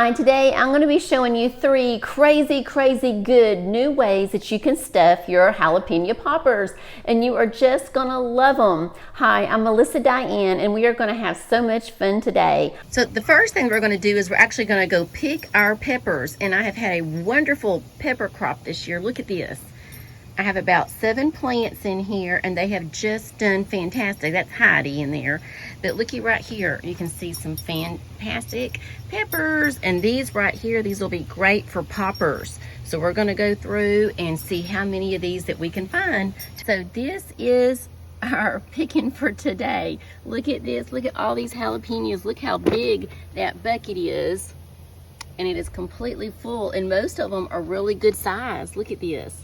Hi, today I'm going to be showing you 3 crazy good new ways that you can stuff your jalapeno poppers, and you are just going to love them. Hi, I'm Melissa Diane, and we are going to have so much fun today. So the first thing we're going to do is we're actually going to go pick our peppers, and I have had a wonderful pepper crop this year. Look at this. I have about 7 plants in here, and they have just done fantastic. That's Heidi in there. But looky right here, you can see some fantastic peppers. And these right here, these will be great for poppers. So we're gonna go through and see how many of these that we can find. So this is our picking for today. Look at this, look at all these jalapenos. Look how big that bucket is. And it is completely full, and most of them are really good size. Look at this.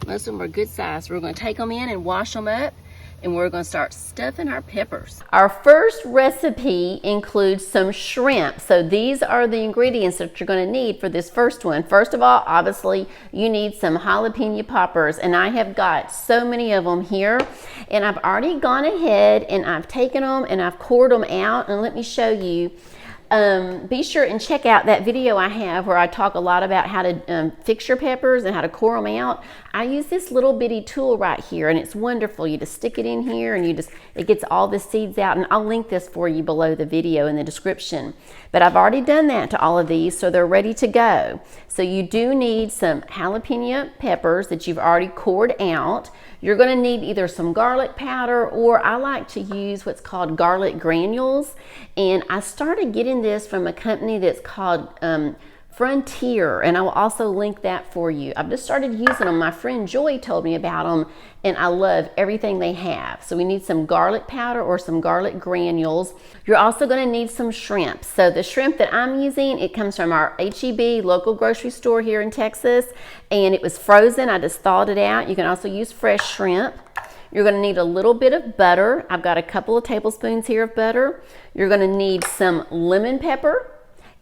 Most of them are good size. We're going to take them in and wash them up, and we're going to start stuffing our peppers. Our first recipe includes some shrimp. So these are the ingredients that you're going to need for this first one. First of all, obviously, you need some jalapeno poppers, and I have got so many of them here. And I've already gone ahead and I've taken them and I've cored them out, and let me show you. Be sure and check out that video I have where I talk a lot about how to fix your peppers and how to core them out. I use this little bitty tool right here, and it's wonderful. You just stick it in here and it gets all the seeds out, and I'll link this for you below the video in the description. But I've already done that to all of these, so they're ready to go. So you do need some jalapeno peppers that you've already cored out. You're going to need either some garlic powder, or I like to use what's called garlic granules. And I started getting this from a company that's called Frontier, and I will also link that for you. I've just started using them. My friend Joy told me about them, and I love everything they have. So we need some garlic powder or some garlic granules. You're also going to need some shrimp. So the shrimp that I'm using, it comes from our H-E-B local grocery store here in Texas, and it was frozen. I just thawed it out. You can also use fresh shrimp. You're going to need a little bit of butter. I've got a couple of tablespoons here of butter. You're going to need some lemon pepper.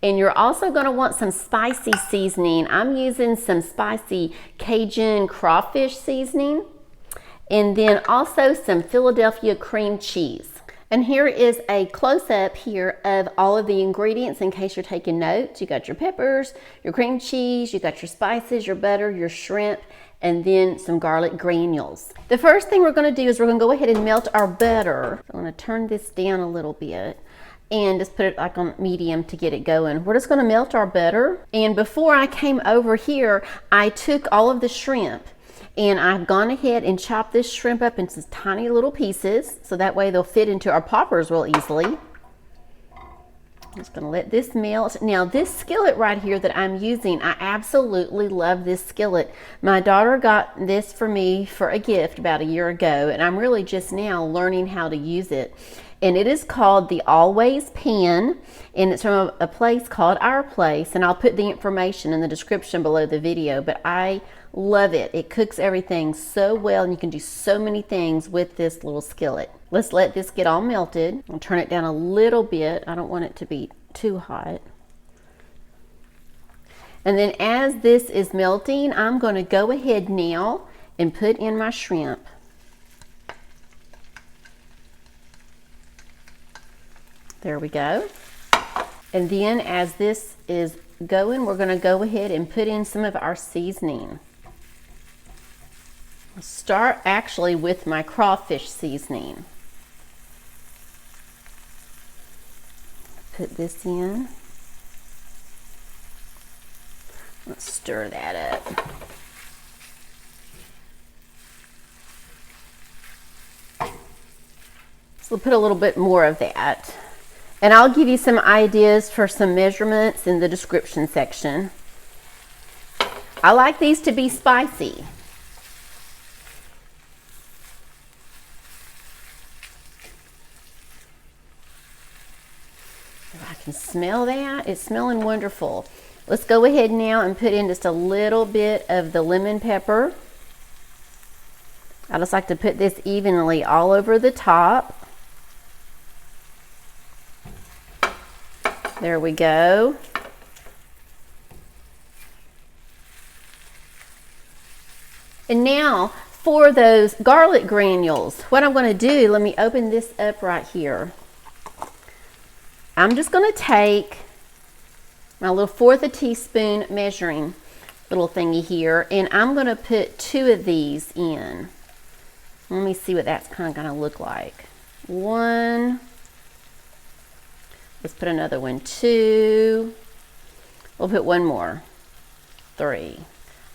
And you're also going to want some spicy seasoning. I'm using some spicy Cajun crawfish seasoning. And then also some Philadelphia cream cheese. And here is a close-up here of all of the ingredients in case you're taking notes. You got your peppers, your cream cheese, you got your spices, your butter, your shrimp, and then some garlic granules. The first thing we're going to do is we're going to go ahead and melt our butter. I'm going to turn this down a little bit and just put it like on medium to get it going. We're just going to melt our butter. And before I came over here, I took all of the shrimp, and I've gone ahead and chopped this shrimp up into tiny little pieces, so that way they'll fit into our poppers real easily. I'm just gonna let this melt. Now this skillet right here that I'm using, I absolutely love this skillet. My daughter got this for me for a gift about a year ago, and I'm really just now learning how to use it. And it is called the Always Pan, and it's from a place called Our Place, and I'll put the information in the description below the video. But I love it. It cooks everything so well, and you can do so many things with this little skillet. Let's let this get all melted. I'll turn it down a little bit. I don't want it to be too hot. And then as this is melting, I'm going to go ahead now and put in my shrimp. There we go. And then as this is going, we're going to go ahead and put in some of our seasoning. I'll start actually with my crawfish seasoning. Put this in. Let's stir that up. So we'll put a little bit more of that. And I'll give you some ideas for some measurements in the description section. I like these to be spicy. I can smell that. It's smelling wonderful. Let's go ahead now and put in just a little bit of the lemon pepper. I just like to put this evenly all over the top. There we go. And now for those garlic granules, what I'm going to do, let me open this up right here. I'm just going to take my little 1/4 a teaspoon measuring little thingy here, and I'm going to put 2 of these in. Let me see what that's kind of going to look like. 1. Let's put another one. 2. We'll put 1 more. 3.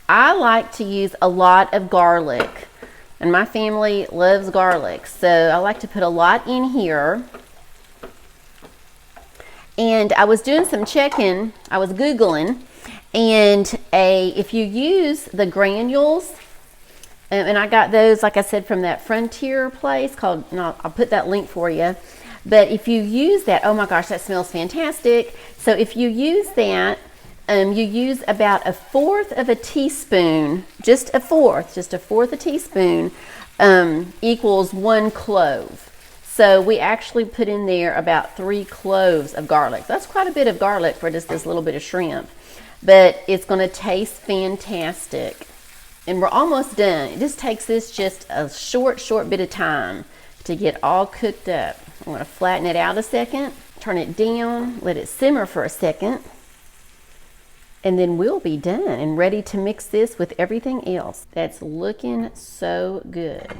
I like to use a lot of garlic, and my family loves garlic, so I like to put a lot in here. And I was doing some checking, I was Googling, and if you use the granules, and I got those, like I said, from that Frontier place called, I'll put that link for you. But if you use that, oh my gosh, that smells fantastic. So if you use that, you use about 1/4 of a teaspoon, just a fourth a teaspoon, equals 1 clove. So we actually put in there about 3 cloves of garlic. That's quite a bit of garlic for just this little bit of shrimp, but it's going to taste fantastic. And we're almost done. It just takes this just a short bit of time to get all cooked up. I'm going to flatten it out a second, turn it down, let it simmer for a second, and then we'll be done and ready to mix this with everything else. That's looking so good.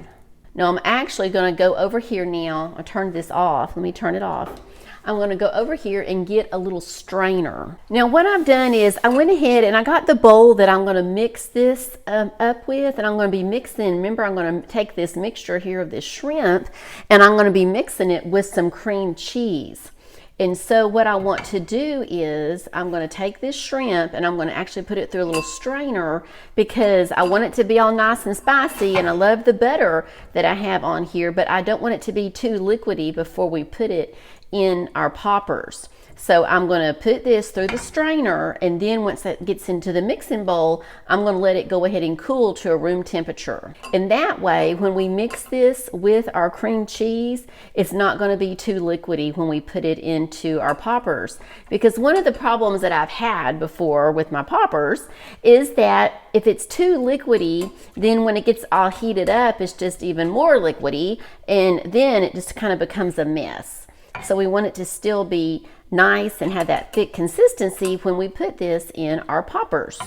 Now I'm actually going to go over here now. I turned this off. Let me turn it off. I'm going to go over here and get a little strainer. Now what I've done is I went ahead and I got the bowl that I'm going to mix this up with, and I'm going to be mixing, remember, I'm going to take this mixture here of this shrimp and I'm going to be mixing it with some cream cheese. And so what I want to do is I'm going to take this shrimp and I'm going to actually put it through a little strainer, because I want it to be all nice and spicy, and I love the butter that I have on here, but I don't want it to be too liquidy before we put it in our poppers. So I'm going to put this through the strainer, and then once that gets into the mixing bowl, I'm going to let it go ahead and cool to a room temperature. And that way, when we mix this with our cream cheese, it's not going to be too liquidy when we put it into our poppers. Because one of the problems that I've had before with my poppers is that if it's too liquidy, then when it gets all heated up, it's just even more liquidy, and then it just kind of becomes a mess. So we want it to still be nice and have that thick consistency when we put this in our poppers.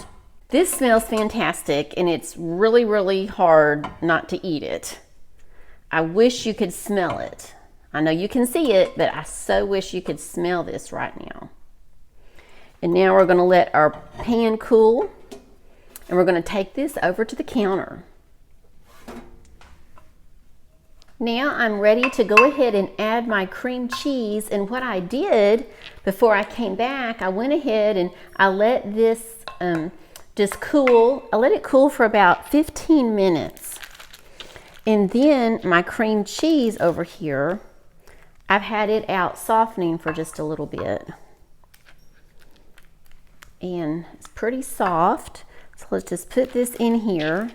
This smells fantastic, and it's really hard not to eat it. I wish you could smell it. I know you can see it, but I so wish you could smell this right now. And now we're going to let our pan cool, and we're going to take this over to the counter. Now I'm ready to go ahead and add my cream cheese, and what I did before I came back, I went ahead and I let this just cool. I let it cool for about 15 minutes. And then my cream cheese over here, I've had it out softening for just a little bit. And it's pretty soft. So let's just put this in here.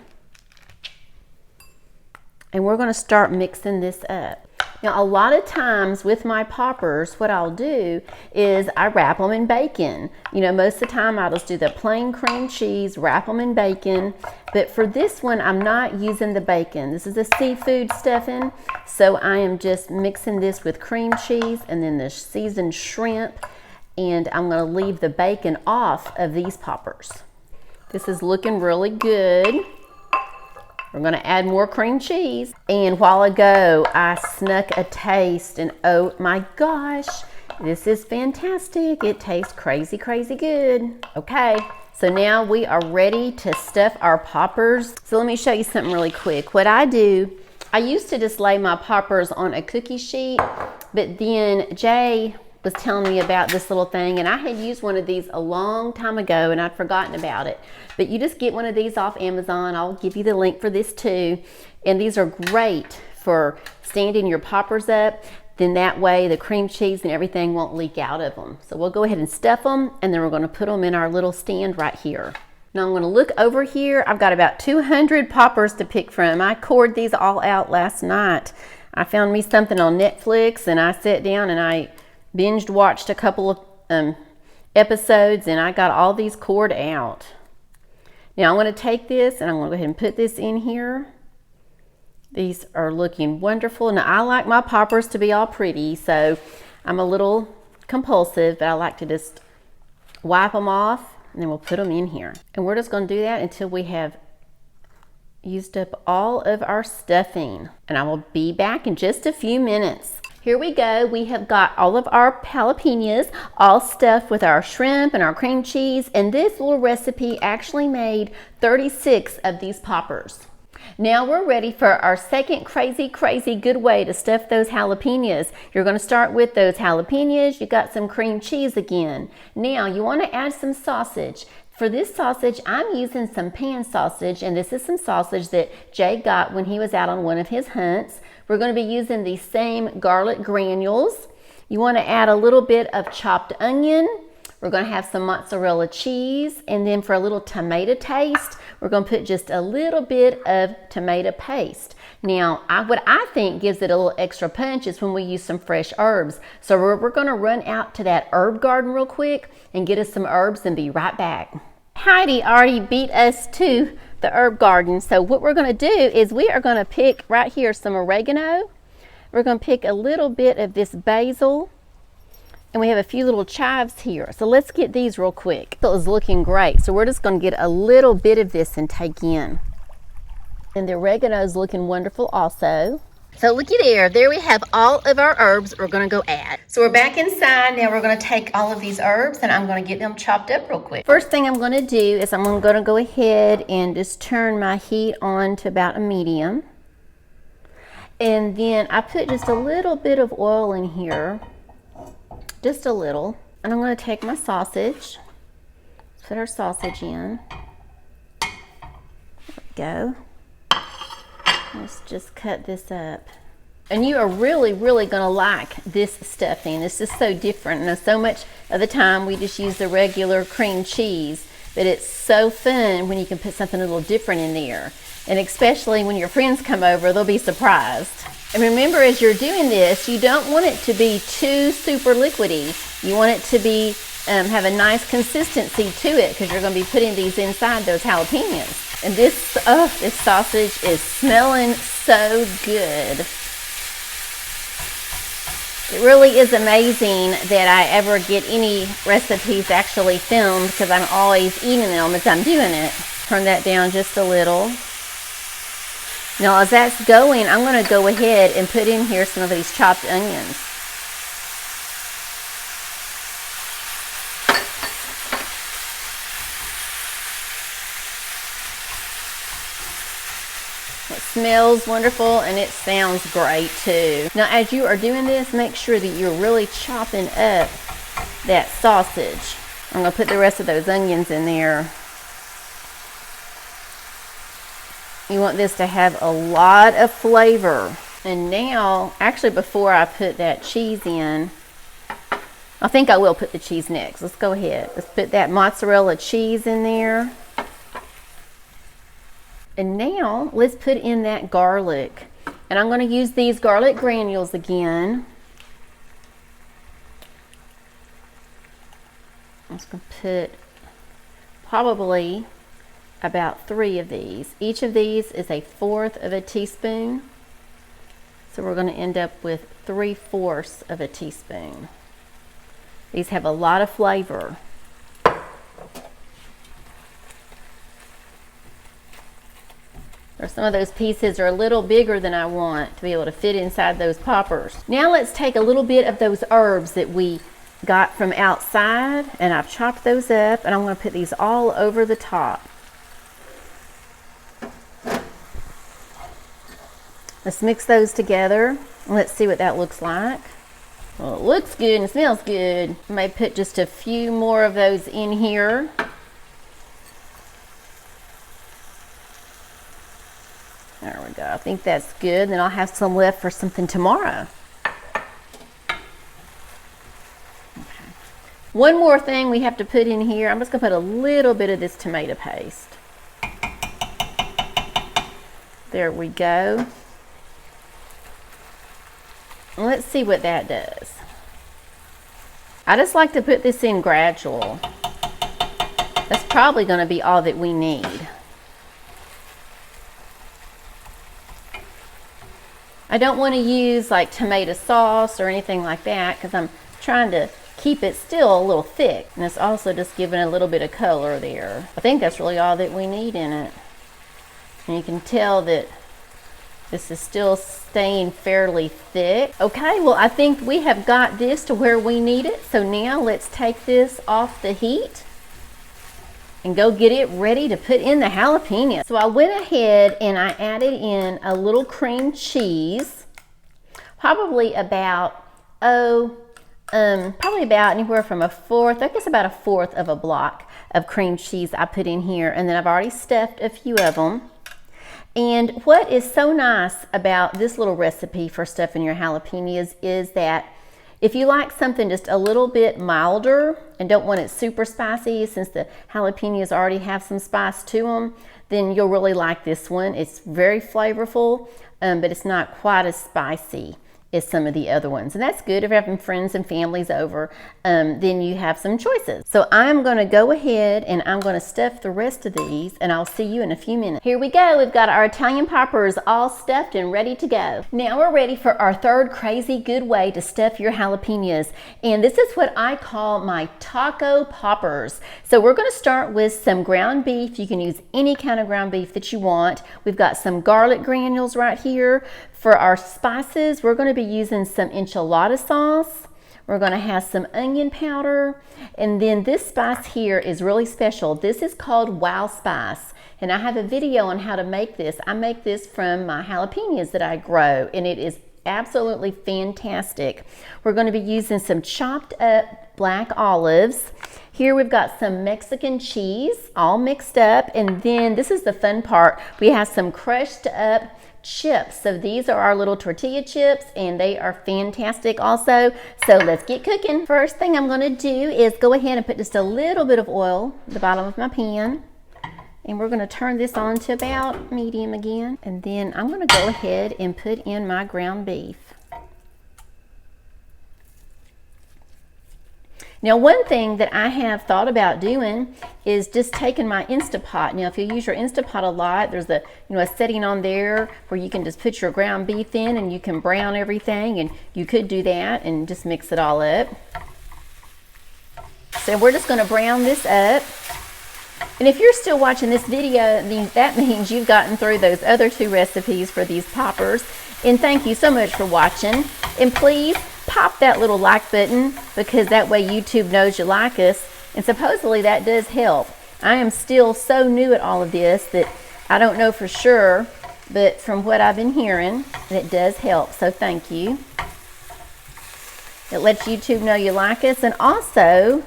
And we're going to start mixing this up. Now, a lot of times with my poppers, what I'll do is I wrap them in bacon. You know, most of the time I'll just do the plain cream cheese, wrap them in bacon. But for this one, I'm not using the bacon. This is a seafood stuffing. So I am just mixing this with cream cheese and then the seasoned shrimp. And I'm going to leave the bacon off of these poppers. This is looking really good. We're going to add more cream cheese. And while ago, I snuck a taste, and oh my gosh, this is fantastic. It tastes crazy good. Okay, so now we are ready to stuff our poppers. So let me show you something really quick. What I do, I used to just lay my poppers on a cookie sheet, but then Jay was telling me about this little thing, and I had used one of these a long time ago and I'd forgotten about it. But you just get one of these off Amazon. I'll give you the link for this too. And these are great for standing your poppers up. Then that way the cream cheese and everything won't leak out of them. So we'll go ahead and stuff them, and then we're going to put them in our little stand right here. Now I'm going to look over here. I've got about 200 poppers to pick from. I cored these all out last night. I found me something on Netflix, and I sat down and I binged watched a couple of episodes, and I got all these cored out. Now I'm going to take this and I'm going to go ahead and put this in here. These are looking wonderful. Now I like my poppers to be all pretty, so I'm a little compulsive, but I like to just wipe them off, and then we'll put them in here. And we're just going to do that until we have used up all of our stuffing. And I will be back in just a few minutes. Here we go. We have got all of our jalapenos all stuffed with our shrimp and our cream cheese. And this little recipe actually made 36 of these poppers. Now we're ready for our second crazy good way to stuff those jalapenos. You're going to start with those jalapenos. You got some cream cheese again. Now you want to add some sausage. For this sausage, I'm using some pan sausage, and this is some sausage that Jay got when he was out on one of his hunts. We're going to be using the same garlic granules. You want to add a little bit of chopped onion. We're going to have some mozzarella cheese, and then for a little tomato taste, we're going to put just a little bit of tomato paste. Now, what I think gives it a little extra punch is when we use some fresh herbs. So we're going to run out to that herb garden real quick and get us some herbs and be right back. Heidi already beat us to the herb garden. So what we're going to do is we are going to pick right here some oregano. We're going to pick a little bit of this basil. And we have a few little chives here. So let's get these real quick. It is looking great. So we're just going to get a little bit of this and take in. And the oregano is looking wonderful also. So looky there. There we have all of our herbs we're going to go add. So we're back inside. Now we're going to take all of these herbs and I'm going to get them chopped up real quick. First thing I'm going to do is I'm going to go ahead and just turn my heat on to about a medium. And then I put just a little bit of oil in here. Just a little. And I'm going to take my sausage. Put our sausage in. There we go. Let's just cut this up. And you are really going to like this stuffing. This is so different. Now, so much of the time we just use the regular cream cheese, but it's so fun when you can put something a little different in there. And especially when your friends come over, they'll be surprised. And remember, as you're doing this, you don't want it to be too super liquidy. You want it to be have a nice consistency to it because you're going to be putting these inside those jalapenos. And this sausage is smelling so good. It really is amazing that I ever get any recipes actually filmed because I'm always eating them as I'm doing it. Turn that down just a little. Now as that's going, I'm going to go ahead and put in here some of these chopped onions. It smells wonderful and it sounds great too. Now as you are doing this, make sure that you're really chopping up that sausage. I'm going to put the rest of those onions in there. You want this to have a lot of flavor. And now, actually before I put that cheese in, I think I will put the cheese next. Let's go ahead. Let's put that mozzarella cheese in there. And now, let's put in that garlic. And I'm going to use these garlic granules again. I'm just going to put probably about 3 of these. Each of these is 1/4 of a teaspoon. So we're going to end up with 3/4 of a teaspoon. These have a lot of flavor. Or some of those pieces are a little bigger than I want to be able to fit inside those poppers. Now let's take a little bit of those herbs that we got from outside, and I've chopped those up, and I'm going to put these all over the top. Let's mix those together. Let's see what that looks like. Well, it looks good and it smells good. I may put just a few more of those in here. There we go. I think that's good. Then I'll have some left for something tomorrow. Okay. One more thing we have to put in here. I'm just going to put a little bit of this tomato paste. There we go. Let's see what that does. I just like to put this in gradual. That's probably going to be all that we need. I don't want to use like tomato sauce or anything like that because I'm trying to keep it still a little thick. And it's also just giving a little bit of color there. I think that's really all that we need in it. And you can tell that this is still staying fairly thick. Okay, well I think we have got this to where we need it. So now let's take this off the heat and go get it ready to put in the jalapeno. So I went ahead and I added in a little cream cheese, probably about, probably about anywhere from a fourth, I guess about a fourth of a block of cream cheese I put in here. And then I've already stuffed a few of them. And what is so nice about this little recipe for stuffing your jalapenos is that if you like something just a little bit milder and don't want it super spicy, since the jalapenos already have some spice to them, then you'll really like this one. It's very flavorful, but it's not quite as spicy as some of the other ones. And that's good if you're having friends and families over, then you have some choices. So I'm gonna go ahead and I'm gonna stuff the rest of these, and I'll see you in a few minutes. Here we go, we've got our Italian poppers all stuffed and ready to go. Now we're ready for our third crazy good way to stuff your jalapenos. And this is what I call my taco poppers. So we're gonna start with some ground beef. You can use any kind of ground beef that you want. We've got some garlic granules right here. For our spices, we're going to be using some enchilada sauce. We're going to have some onion powder. And then this spice here is really special. This is called Wow Spice. And I have a video on how to make this. I make this from my jalapenos that I grow, and it is absolutely fantastic. We're going to be using some chopped up black olives. Here we've got some Mexican cheese all mixed up. And then this is the fun part. We have some crushed up chips. So these are our little tortilla chips, and they are fantastic also. So let's get cooking. First thing I'm going to do is go ahead and put just a little bit of oil at the bottom of my pan, and we're going to turn this on to about medium again. And then I'm going to go ahead and put in my ground beef. Now, one thing that I have thought about doing is just taking my Instapot. Now, if you use your Instapot a lot, there's a setting on there where you can just put your ground beef in and you can brown everything, and you could do that and just mix it all up. So we're just going to brown this up. And if you're still watching this video, that means you've gotten through those other two recipes for these poppers. And thank you so much for watching. And please pop that little like button, because that way YouTube knows you like us, and supposedly that does help. I am still so new at all of this that I don't know for sure, but from what I've been hearing, it does help, so thank you. It lets YouTube know you like us, and also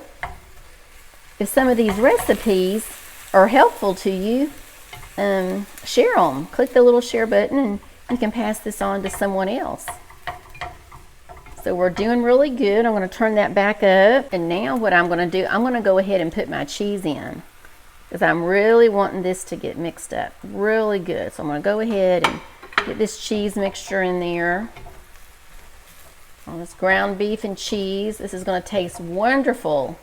if some of these recipes are helpful to you, share them. Click the little share button and you can pass this on to someone else. So we're doing really good. I'm going to turn that back up. And now what I'm going to do, I'm going to go ahead and put my cheese in, because I'm really wanting this to get mixed up really good. So I'm going to go ahead and get this cheese mixture in there. All this ground beef and cheese. This is going to taste wonderful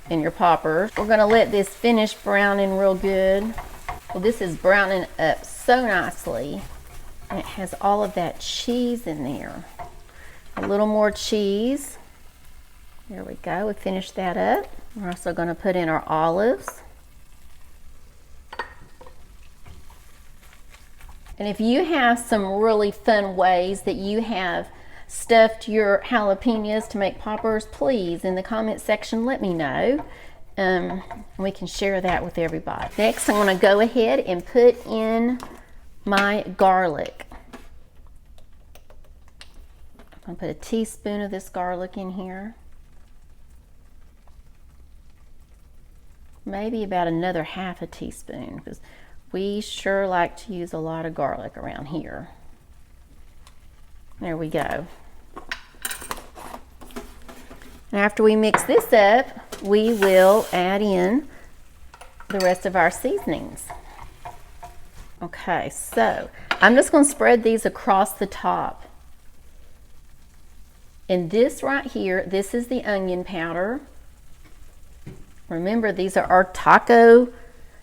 in your poppers. We're going to let this finish browning real good. Well, this is browning up so nicely, and it has all of that cheese in there. A little more cheese. There we go. We finished that up. We're also going to put in our olives. And if you have some really fun ways that you have stuffed your jalapenos to make poppers, please in the comment section let me know. We can share that with everybody. Next, I'm going to go ahead and put in my garlic. I'm going to put a teaspoon of this garlic in here. Maybe about another half a teaspoon, because we sure like to use a lot of garlic around here. There we go. And after we mix this up, we will add in the rest of our seasonings. Okay, so I'm just going to spread these across the top. And this right here, this is the onion powder. Remember, these are our taco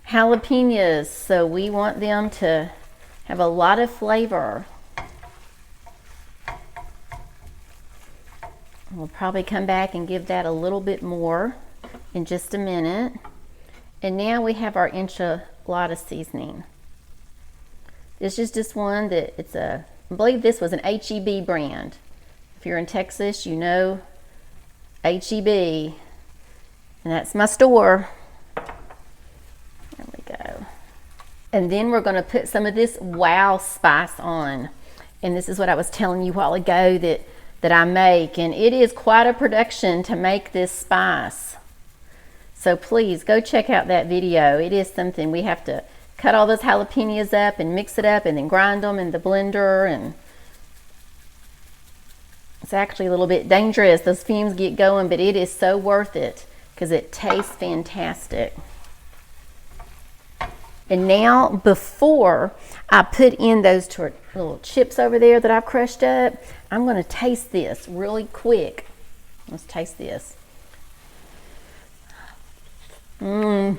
jalapenos, so we want them to have a lot of flavor. We'll probably come back and give that a little bit more in just a minute. And now we have our enchilada seasoning. This is just one that I believe this was an HEB brand. If you're in Texas, you know HEB, and that's my store. There we go. And then we're gonna put some of this Wow spice on. And this is what I was telling you a while ago that I make, and it is quite a production to make this spice. So please go check out that video. It is something. We have to cut all those jalapenos up and mix it up and then grind them in the blender, and it's actually a little bit dangerous. Those fumes get going, but it is so worth it because it tastes fantastic. And now, before I put in those little chips over there that I've crushed up, I'm going to taste this really quick. Let's taste this. It's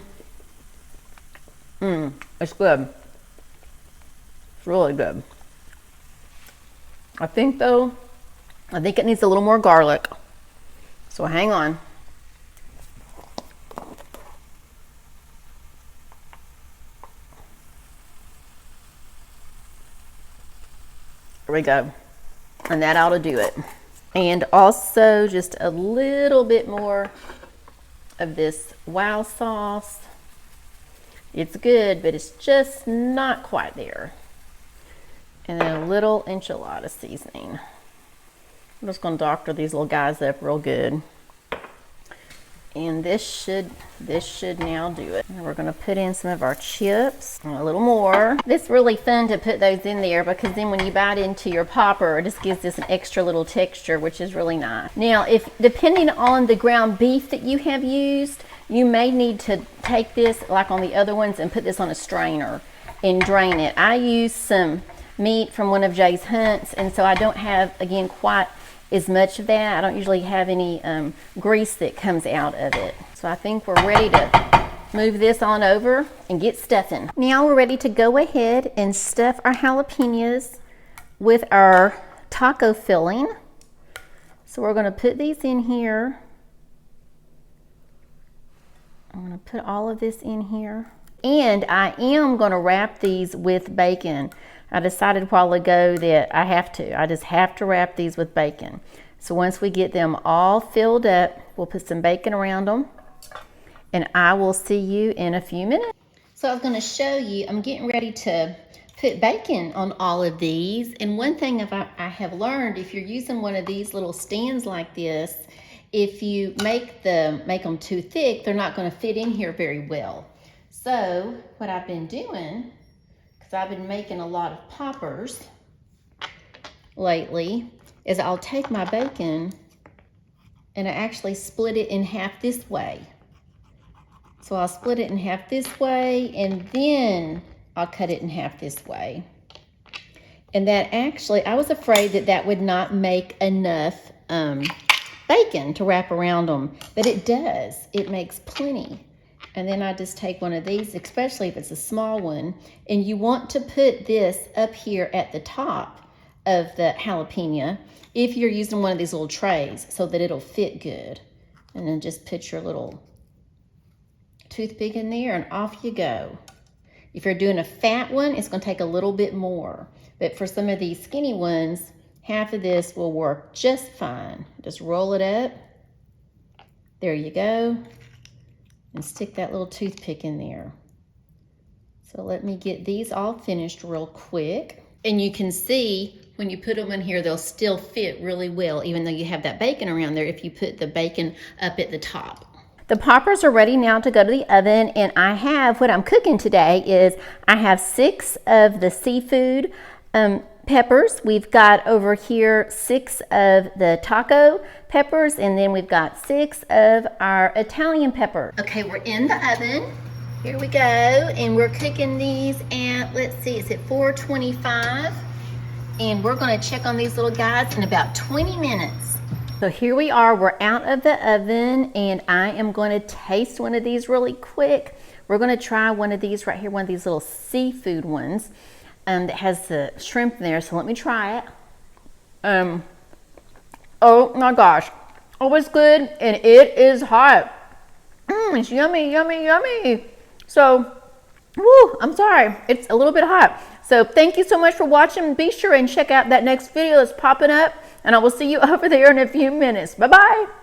good. It's really good. I think it needs a little more garlic. So hang on. There we go. And that ought to do it. And also just a little bit more of this Wow sauce. It's good, but it's just not quite there. And then a little enchilada seasoning. I'm just going to doctor these little guys up real good. And this should now do it. And we're going to put in some of our chips, and a little more. It's really fun to put those in there because then when you bite into your popper, it just gives this an extra little texture, which is really nice. Now, depending on the ground beef that you have used, you may need to take this, like on the other ones, and put this on a strainer and drain it. I use some meat from one of Jay's hunts, and so I don't have, again, quite as much of that. I don't usually have any grease that comes out of it. So I think we're ready to move this on over and get stuffing. Now we're ready to go ahead and stuff our jalapenos with our taco filling. So we're going to put these in here. I'm going to put all of this in here. And I am going to wrap these with bacon. I decided a while ago that I just have to wrap these with bacon. So once we get them all filled up, we'll put some bacon around them, and I will see you in a few minutes. So I was going to show you, I'm getting ready to put bacon on all of these. And one thing I have learned, if you're using one of these little stands like this, if you make them too thick, they're not going to fit in here very well. So what I've been doing, because I've been making a lot of poppers lately, is I'll take my bacon and I actually split it in half this way. So I'll split it in half this way, and then I'll cut it in half this way. And that actually, I was afraid that would not make enough bacon to wrap around them, but it does. It makes plenty. And then I just take one of these, especially if it's a small one, and you want to put this up here at the top of the jalapeno if you're using one of these little trays so that it'll fit good. And then just put your little toothpick in there and off you go. If you're doing a fat one, it's going to take a little bit more. But for some of these skinny ones, half of this will work just fine. Just roll it up. There you go. And stick that little toothpick in there. So let me get these all finished real quick. And you can see when you put them in here, they'll still fit really well, even though you have that bacon around there if you put the bacon up at the top. The poppers are ready now to go to the oven, and what I'm cooking today is I have 6 of the seafood peppers. We've got over here 6 of the taco peppers, and then we've got 6 of our Italian pepper. Okay, we're in the oven. Here we go, and we're cooking these at, let's see, it's at 425, and we're gonna check on these little guys in about 20 minutes. So here we are, we're out of the oven, and I am gonna taste one of these really quick. We're gonna try one of these right here, one of these little seafood ones that has the shrimp in there, so let me try it. Oh my gosh, always good, and it is hot. It's yummy, yummy, yummy. So, woo, I'm sorry, it's a little bit hot. So thank you so much for watching. Be sure and check out that next video that's popping up, and I will see you over there in a few minutes. Bye-bye.